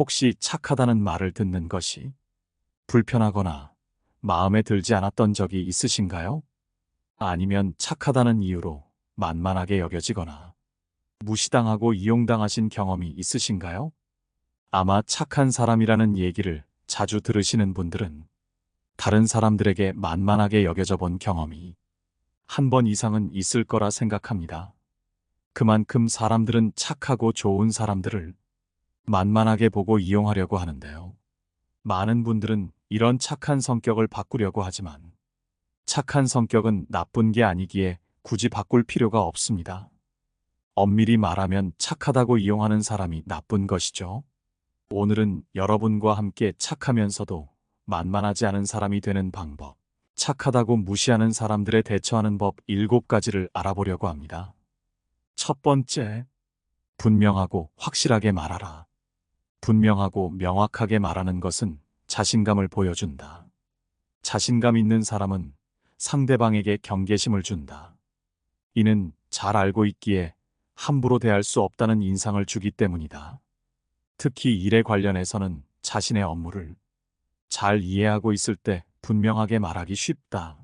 혹시 착하다는 말을 듣는 것이 불편하거나 마음에 들지 않았던 적이 있으신가요? 아니면 착하다는 이유로 만만하게 여겨지거나 무시당하고 이용당하신 경험이 있으신가요? 아마 착한 사람이라는 얘기를 자주 들으시는 분들은 다른 사람들에게 만만하게 여겨져 본 경험이 한 번 이상은 있을 거라 생각합니다. 그만큼 사람들은 착하고 좋은 사람들을 만만하게 보고 이용하려고 하는데요. 많은 분들은 이런 착한 성격을 바꾸려고 하지만 착한 성격은 나쁜 게 아니기에 굳이 바꿀 필요가 없습니다. 엄밀히 말하면 착하다고 이용하는 사람이 나쁜 것이죠. 오늘은 여러분과 함께 착하면서도 만만하지 않은 사람이 되는 방법, 착하다고 무시하는 사람들에 대처하는 법 7가지를 알아보려고 합니다. 첫 번째, 분명하고 확실하게 말하라. 분명하고 명확하게 말하는 것은 자신감을 보여준다. 자신감 있는 사람은 상대방에게 경계심을 준다. 이는 잘 알고 있기에 함부로 대할 수 없다는 인상을 주기 때문이다. 특히 일에 관련해서는 자신의 업무를 잘 이해하고 있을 때 분명하게 말하기 쉽다.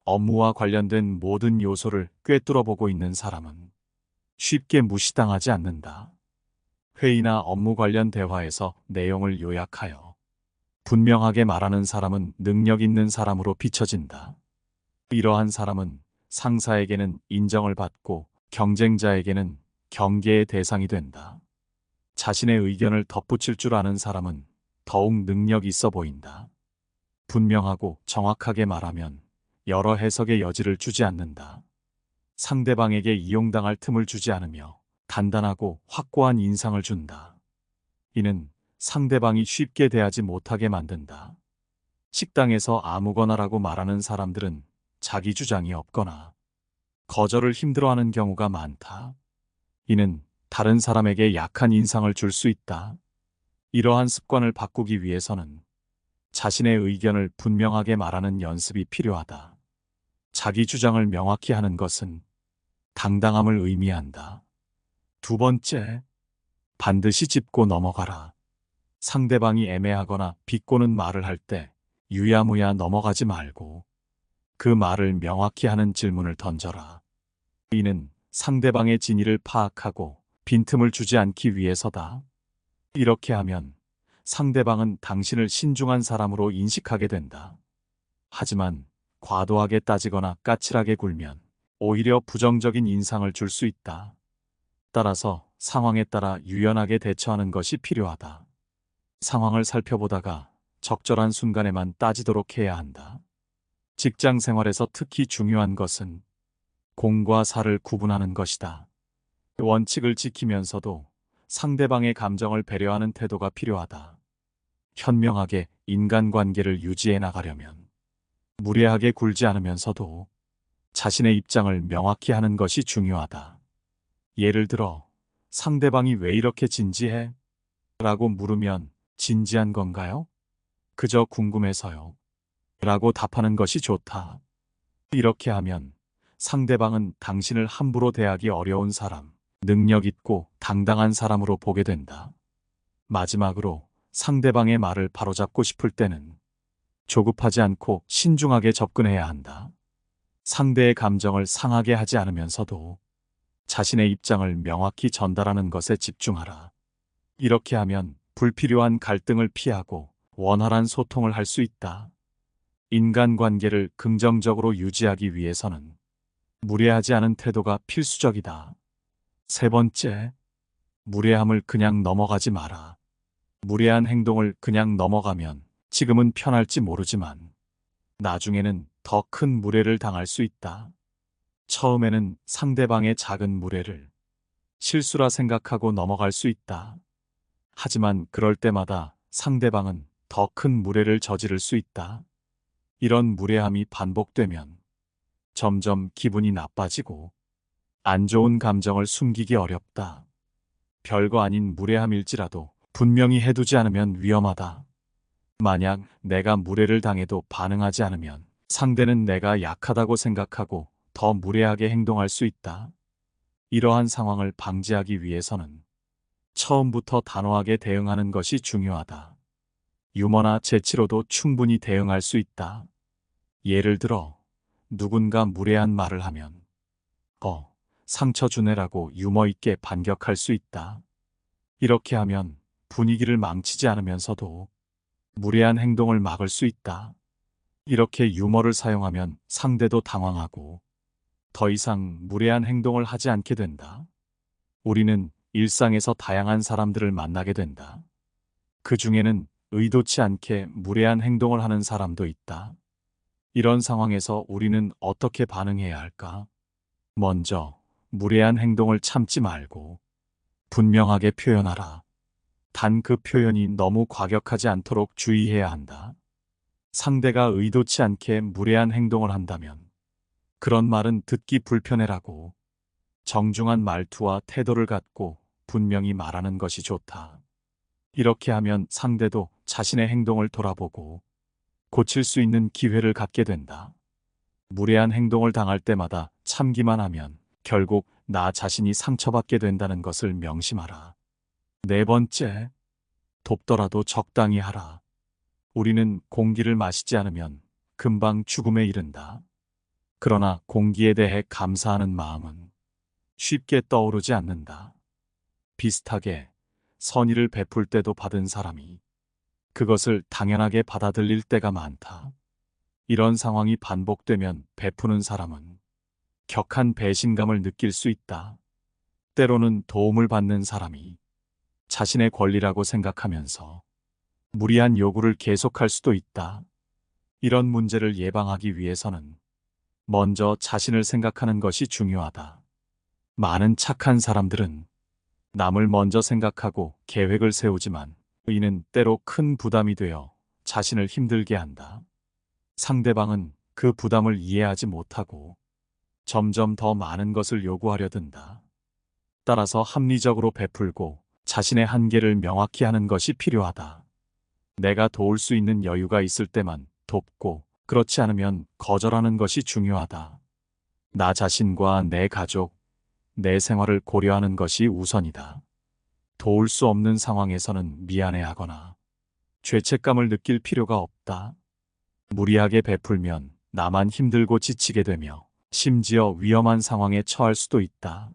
업무와 관련된 모든 요소를 꿰뚫어 보고 있는 사람은 쉽게 무시당하지 않는다. 회의나 업무 관련 대화에서 내용을 요약하여 분명하게 말하는 사람은 능력 있는 사람으로 비춰진다. 이러한 사람은 상사에게는 인정을 받고 경쟁자에게는 경계의 대상이 된다. 자신의 의견을 덧붙일 줄 아는 사람은 더욱 능력 있어 보인다. 분명하고 정확하게 말하면 여러 해석의 여지를 주지 않는다. 상대방에게 이용당할 틈을 주지 않으며 단단하고 확고한 인상을 준다. 이는 상대방이 쉽게 대하지 못하게 만든다. 식당에서 아무거나라고 말하는 사람들은 자기 주장이 없거나 거절을 힘들어하는 경우가 많다. 이는 다른 사람에게 약한 인상을 줄 수 있다. 이러한 습관을 바꾸기 위해서는 자신의 의견을 분명하게 말하는 연습이 필요하다. 자기 주장을 명확히 하는 것은 당당함을 의미한다. 두 번째, 반드시 짚고 넘어가라. 상대방이 애매하거나 비꼬는 말을 할 때 유야무야 넘어가지 말고 그 말을 명확히 하는 질문을 던져라. 이는 상대방의 진위를 파악하고 빈틈을 주지 않기 위해서다. 이렇게 하면 상대방은 당신을 신중한 사람으로 인식하게 된다. 하지만 과도하게 따지거나 까칠하게 굴면 오히려 부정적인 인상을 줄 수 있다. 따라서 상황에 따라 유연하게 대처하는 것이 필요하다. 상황을 살펴보다가 적절한 순간에만 따지도록 해야 한다. 직장 생활에서 특히 중요한 것은 공과 사를 구분하는 것이다. 원칙을 지키면서도 상대방의 감정을 배려하는 태도가 필요하다. 현명하게 인간관계를 유지해 나가려면 무례하게 굴지 않으면서도 자신의 입장을 명확히 하는 것이 중요하다. 예를 들어, 상대방이 왜 이렇게 진지해? 라고 물으면 진지한 건가요? 그저 궁금해서요. 라고 답하는 것이 좋다. 이렇게 하면 상대방은 당신을 함부로 대하기 어려운 사람, 능력 있고 당당한 사람으로 보게 된다. 마지막으로 상대방의 말을 바로잡고 싶을 때는 조급하지 않고 신중하게 접근해야 한다. 상대의 감정을 상하게 하지 않으면서도 자신의 입장을 명확히 전달하는 것에 집중하라. 이렇게 하면 불필요한 갈등을 피하고 원활한 소통을 할 수 있다. 인간관계를 긍정적으로 유지하기 위해서는 무례하지 않은 태도가 필수적이다. 세 번째, 무례함을 그냥 넘어가지 마라. 무례한 행동을 그냥 넘어가면 지금은 편할지 모르지만 나중에는 더 큰 무례를 당할 수 있다. 처음에는 상대방의 작은 무례를 실수라 생각하고 넘어갈 수 있다. 하지만 그럴 때마다 상대방은 더 큰 무례를 저지를 수 있다. 이런 무례함이 반복되면 점점 기분이 나빠지고 안 좋은 감정을 숨기기 어렵다. 별거 아닌 무례함일지라도 분명히 해두지 않으면 위험하다. 만약 내가 무례를 당해도 반응하지 않으면 상대는 내가 약하다고 생각하고 더 무례하게 행동할 수 있다. 이러한 상황을 방지하기 위해서는 처음부터 단호하게 대응하는 것이 중요하다. 유머나 재치로도 충분히 대응할 수 있다. 예를 들어, 누군가 무례한 말을 하면, 상처 주네라고 유머 있게 반격할 수 있다. 이렇게 하면 분위기를 망치지 않으면서도 무례한 행동을 막을 수 있다. 이렇게 유머를 사용하면 상대도 당황하고 더 이상 무례한 행동을 하지 않게 된다. 우리는 일상에서 다양한 사람들을 만나게 된다. 그 중에는 의도치 않게 무례한 행동을 하는 사람도 있다. 이런 상황에서 우리는 어떻게 반응해야 할까? 먼저, 무례한 행동을 참지 말고 분명하게 표현하라. 단 그 표현이 너무 과격하지 않도록 주의해야 한다. 상대가 의도치 않게 무례한 행동을 한다면 그런 말은 듣기 불편해라고 정중한 말투와 태도를 갖고 분명히 말하는 것이 좋다. 이렇게 하면 상대도 자신의 행동을 돌아보고 고칠 수 있는 기회를 갖게 된다. 무례한 행동을 당할 때마다 참기만 하면 결국 나 자신이 상처받게 된다는 것을 명심하라. 네 번째, 돕더라도 적당히 하라. 우리는 공기를 마시지 않으면 금방 죽음에 이른다. 그러나 공기에 대해 감사하는 마음은 쉽게 떠오르지 않는다. 비슷하게 선의를 베풀 때도 받은 사람이 그것을 당연하게 받아들일 때가 많다. 이런 상황이 반복되면 베푸는 사람은 격한 배신감을 느낄 수 있다. 때로는 도움을 받는 사람이 자신의 권리라고 생각하면서 무리한 요구를 계속할 수도 있다. 이런 문제를 예방하기 위해서는 먼저 자신을 생각하는 것이 중요하다. 많은 착한 사람들은 남을 먼저 생각하고 계획을 세우지만 이는 때로 큰 부담이 되어 자신을 힘들게 한다. 상대방은 그 부담을 이해하지 못하고 점점 더 많은 것을 요구하려 든다. 따라서 합리적으로 베풀고 자신의 한계를 명확히 하는 것이 필요하다. 내가 도울 수 있는 여유가 있을 때만 돕고 그렇지 않으면 거절하는 것이 중요하다. 나 자신과 내 가족, 내 생활을 고려하는 것이 우선이다. 도울 수 없는 상황에서는 미안해하거나 죄책감을 느낄 필요가 없다. 무리하게 베풀면 나만 힘들고 지치게 되며 심지어 위험한 상황에 처할 수도 있다.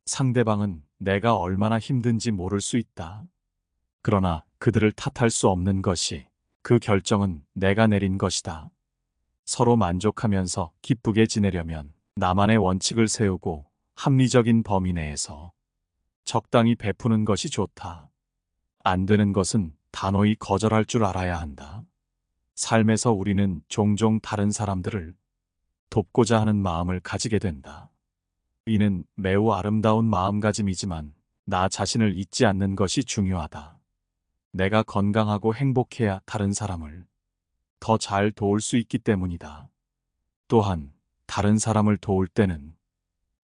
상대방은 내가 얼마나 힘든지 모를 수 있다. 그러나 그들을 탓할 수 없는 것이 그 결정은 내가 내린 것이다. 서로 만족하면서 기쁘게 지내려면 나만의 원칙을 세우고 합리적인 범위 내에서 적당히 베푸는 것이 좋다. 안 되는 것은 단호히 거절할 줄 알아야 한다. 삶에서 우리는 종종 다른 사람들을 돕고자 하는 마음을 가지게 된다. 이는 매우 아름다운 마음가짐이지만 나 자신을 잊지 않는 것이 중요하다. 내가 건강하고 행복해야 다른 사람을 더 잘 도울 수 있기 때문이다. 또한 다른 사람을 도울 때는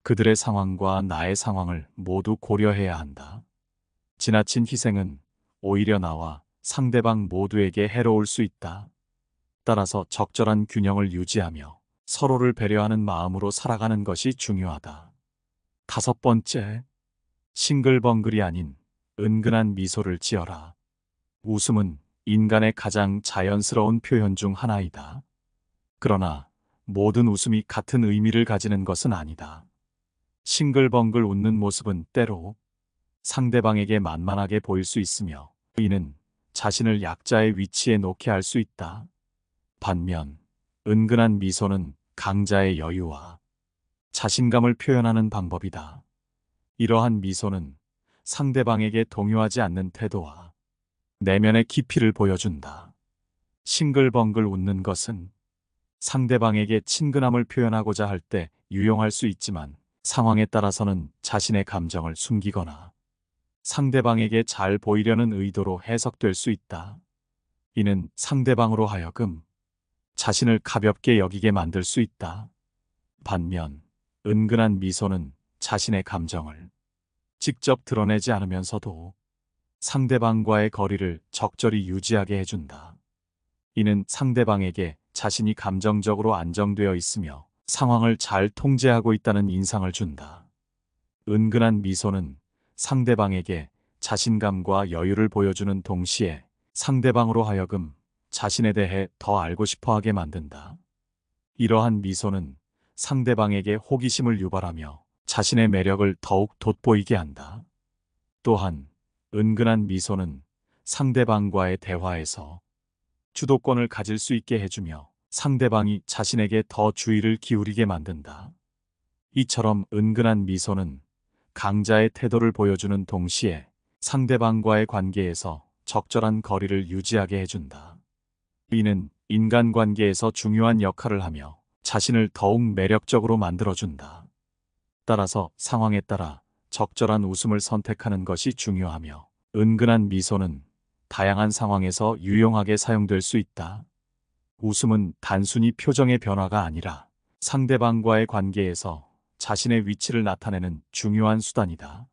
그들의 상황과 나의 상황을 모두 고려해야 한다. 지나친 희생은 오히려 나와 상대방 모두에게 해로울 수 있다. 따라서 적절한 균형을 유지하며 서로를 배려하는 마음으로 살아가는 것이 중요하다. 다섯 번째, 싱글벙글이 아닌 은근한 미소를 지어라. 웃음은 인간의 가장 자연스러운 표현 중 하나이다. 그러나 모든 웃음이 같은 의미를 가지는 것은 아니다. 싱글벙글 웃는 모습은 때로 상대방에게 만만하게 보일 수 있으며 이는 자신을 약자의 위치에 놓게 할 수 있다. 반면 은근한 미소는 강자의 여유와 자신감을 표현하는 방법이다. 이러한 미소는 상대방에게 동요하지 않는 태도와 내면의 깊이를 보여준다. 싱글벙글 웃는 것은 상대방에게 친근함을 표현하고자 할 때 유용할 수 있지만 상황에 따라서는 자신의 감정을 숨기거나 상대방에게 잘 보이려는 의도로 해석될 수 있다. 이는 상대방으로 하여금 자신을 가볍게 여기게 만들 수 있다. 반면 은근한 미소는 자신의 감정을 직접 드러내지 않으면서도 상대방과의 거리를 적절히 유지하게 해준다. 이는 상대방에게 자신이 감정적으로 안정되어 있으며 상황을 잘 통제하고 있다는 인상을 준다. 은근한 미소는 상대방에게 자신감과 여유를 보여주는 동시에 상대방으로 하여금 자신에 대해 더 알고 싶어 하게 만든다. 이러한 미소는 상대방에게 호기심을 유발하며 자신의 매력을 더욱 돋보이게 한다. 또한 은근한 미소는 상대방과의 대화에서 주도권을 가질 수 있게 해주며 상대방이 자신에게 더 주의를 기울이게 만든다. 이처럼 은근한 미소는 강자의 태도를 보여주는 동시에 상대방과의 관계에서 적절한 거리를 유지하게 해준다. 이는 인간관계에서 중요한 역할을 하며 자신을 더욱 매력적으로 만들어준다. 따라서 상황에 따라 적절한 웃음을 선택하는 것이 중요하며 은근한 미소는 다양한 상황에서 유용하게 사용될 수 있다. 웃음은 단순히 표정의 변화가 아니라 상대방과의 관계에서 자신의 위치를 나타내는 중요한 수단이다.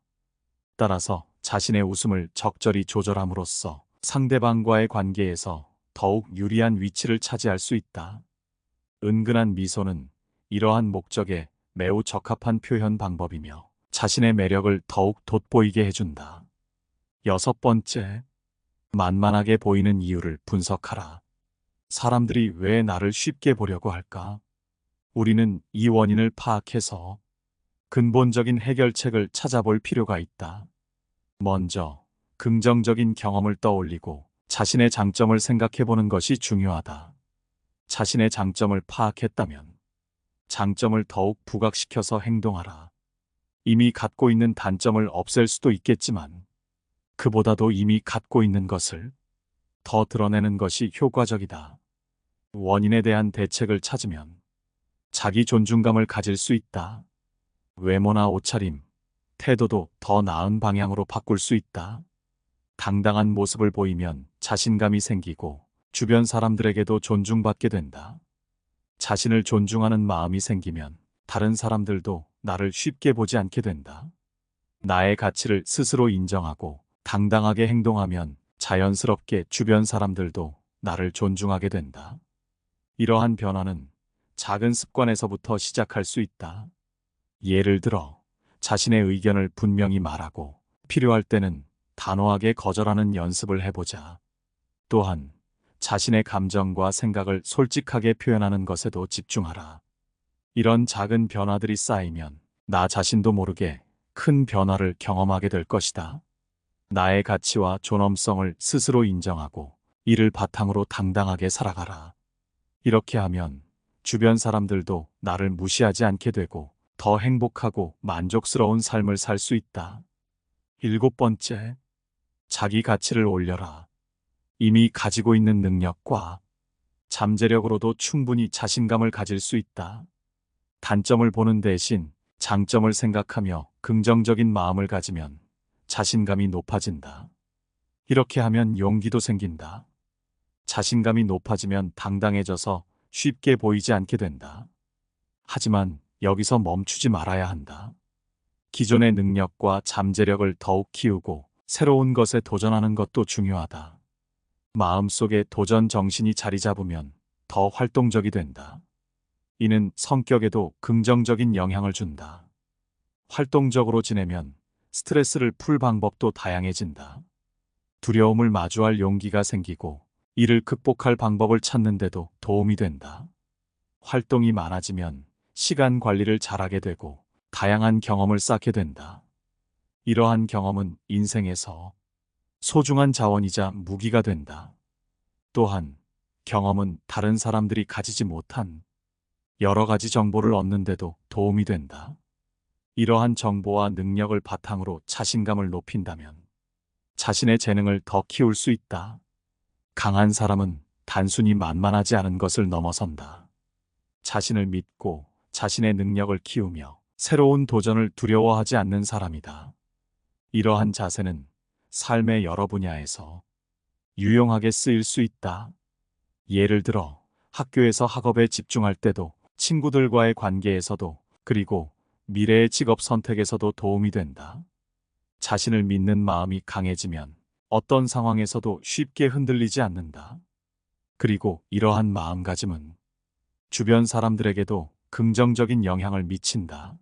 따라서 자신의 웃음을 적절히 조절함으로써 상대방과의 관계에서 더욱 유리한 위치를 차지할 수 있다. 은근한 미소는 이러한 목적에 매우 적합한 표현 방법이며 자신의 매력을 더욱 돋보이게 해준다. 6번째, 만만하게 보이는 이유를 분석하라. 사람들이 왜 나를 쉽게 보려고 할까? 우리는 이 원인을 파악해서 근본적인 해결책을 찾아볼 필요가 있다. 먼저 긍정적인 경험을 떠올리고 자신의 장점을 생각해 보는 것이 중요하다. 자신의 장점을 파악했다면 장점을 더욱 부각시켜서 행동하라. 이미 갖고 있는 단점을 없앨 수도 있겠지만 그보다도 이미 갖고 있는 것을 더 드러내는 것이 효과적이다. 원인에 대한 대책을 찾으면 자기 존중감을 가질 수 있다. 외모나 옷차림, 태도도 더 나은 방향으로 바꿀 수 있다. 당당한 모습을 보이면 자신감이 생기고 주변 사람들에게도 존중받게 된다. 자신을 존중하는 마음이 생기면 다른 사람들도 나를 쉽게 보지 않게 된다. 나의 가치를 스스로 인정하고 당당하게 행동하면 자연스럽게 주변 사람들도 나를 존중하게 된다. 이러한 변화는 작은 습관에서부터 시작할 수 있다. 예를 들어 자신의 의견을 분명히 말하고 필요할 때는 단호하게 거절하는 연습을 해보자. 또한 자신의 감정과 생각을 솔직하게 표현하는 것에도 집중하라. 이런 작은 변화들이 쌓이면 나 자신도 모르게 큰 변화를 경험하게 될 것이다. 나의 가치와 존엄성을 스스로 인정하고 이를 바탕으로 당당하게 살아가라. 이렇게 하면 주변 사람들도 나를 무시하지 않게 되고 더 행복하고 만족스러운 삶을 살 수 있다. 7번째, 자기 가치를 올려라. 이미 가지고 있는 능력과 잠재력으로도 충분히 자신감을 가질 수 있다. 단점을 보는 대신 장점을 생각하며 긍정적인 마음을 가지면 자신감이 높아진다. 이렇게 하면 용기도 생긴다. 자신감이 높아지면 당당해져서 쉽게 보이지 않게 된다. 하지만 여기서 멈추지 말아야 한다. 기존의 능력과 잠재력을 더욱 키우고 새로운 것에 도전하는 것도 중요하다. 마음속에 도전 정신이 자리 잡으면 더 활동적이 된다. 이는 성격에도 긍정적인 영향을 준다. 활동적으로 지내면 스트레스를 풀 방법도 다양해진다. 두려움을 마주할 용기가 생기고 이를 극복할 방법을 찾는데도 도움이 된다. 활동이 많아지면 시간 관리를 잘하게 되고 다양한 경험을 쌓게 된다. 이러한 경험은 인생에서 소중한 자원이자 무기가 된다. 또한 경험은 다른 사람들이 가지지 못한 여러 가지 정보를 얻는데도 도움이 된다. 이러한 정보와 능력을 바탕으로 자신감을 높인다면 자신의 재능을 더 키울 수 있다. 강한 사람은 단순히 만만하지 않은 것을 넘어선다. 자신을 믿고 자신의 능력을 키우며 새로운 도전을 두려워하지 않는 사람이다. 이러한 자세는 삶의 여러 분야에서 유용하게 쓰일 수 있다. 예를 들어 학교에서 학업에 집중할 때도 친구들과의 관계에서도 그리고 미래의 직업 선택에서도 도움이 된다. 자신을 믿는 마음이 강해지면 어떤 상황에서도 쉽게 흔들리지 않는다. 그리고 이러한 마음가짐은 주변 사람들에게도 긍정적인 영향을 미친다.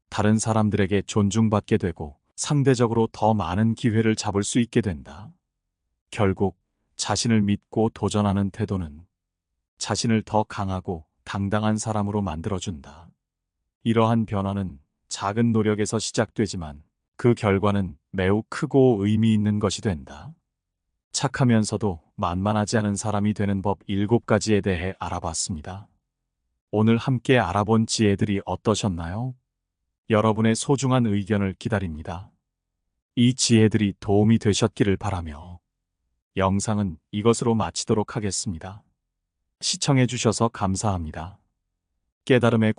다른 사람들에게 존중받게 되고 상대적으로 더 많은 기회를 잡을 수 있게 된다. 결국 자신을 믿고 도전하는 태도는 자신을 더 강하고 당당한 사람으로 만들어준다. 이러한 변화는 작은 노력에서 시작되지만 그 결과는 매우 크고 의미 있는 것이 된다. 착하면서도 만만하지 않은 사람이 되는 법 7가지에 대해 알아봤습니다. 오늘 함께 알아본 지혜들이 어떠셨나요? 여러분의 소중한 의견을 기다립니다. 이 지혜들이 도움이 되셨기를 바라며 영상은 이것으로 마치도록 하겠습니다. 시청해 주셔서 감사합니다. 깨달음의